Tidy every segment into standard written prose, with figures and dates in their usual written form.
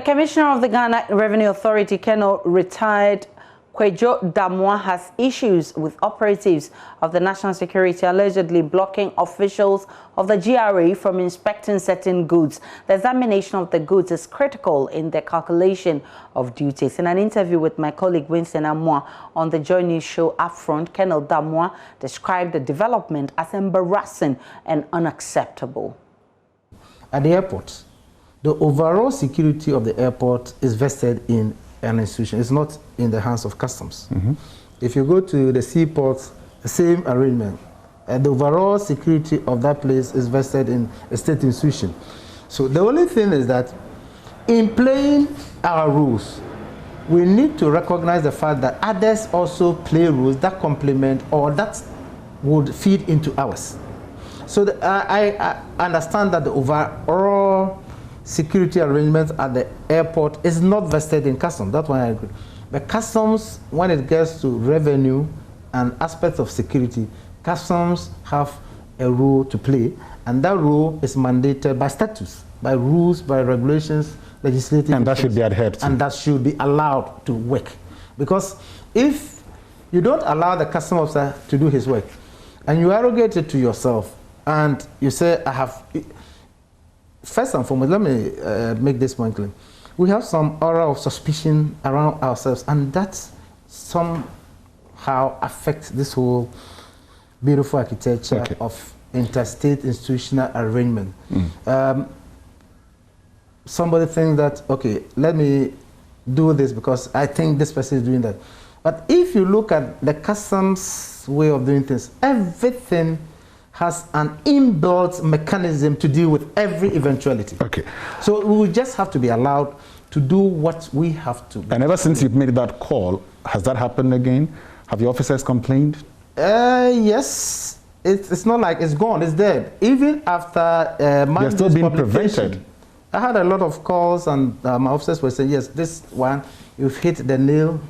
Commissioner of the Ghana Revenue Authority, Colonel retired Kwejo Damwa, has issues with operatives of the National Security allegedly blocking officials of the GRA from inspecting certain goods. The examination of the goods is critical in the calculation of duties. In an interview with my colleague Winston Amwa on the Joy News show Upfront, Colonel Damwa described the development as embarrassing and unacceptable. At the airport, the overall security of the airport is vested in an institution. It's not in the hands of customs. If you go to the seaports, the same arrangement. The overall security of that place is vested in a state institution. So the only thing is that in playing our rules, we need to recognize the fact that others also play rules that complement or that would feed into ours. So I understand that the overall security arrangements at the airport is not vested in customs. That's why I agree. But customs, when it gets to revenue and aspects of security, customs have a role to play, and that role is mandated by statutes, by rules, by regulations, legislative. And that should be adhered to. And that should be allowed to work. Because if you don't allow the customs officer to do his work, and you arrogate it to yourself, and you say, I have... First and foremost, let me make this point clear. We have some aura of suspicion around ourselves, and that somehow affects this whole beautiful architecture of interstate institutional arrangement. Somebody thinks that, okay, let me do this because I think this person is doing that. But if you look at the customs way of doing things, everything has an inbuilt mechanism to deal with every eventuality. So we will just have to be allowed to do what we have to. And ever since you've made that call, has that happened again? Have your officers complained? Yes. It's not like it's gone, it's dead. Even after they're still being prevented. I had a lot of calls, and my officers were saying, yes, this one, you've hit the nail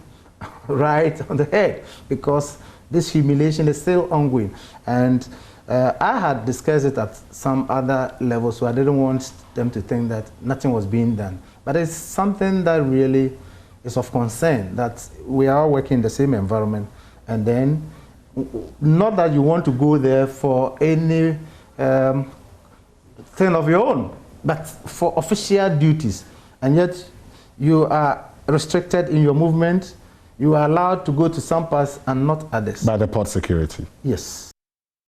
right on the head, because this humiliation is still ongoing. And I had discussed it at some other levels, so I didn't want them to think that nothing was being done. But it's something that really is of concern, that we are working in the same environment, and then not that you want to go there for any thing of your own, but for official duties, and yet you are restricted in your movement. You are allowed to go to some parts and not others. By the port security? Yes.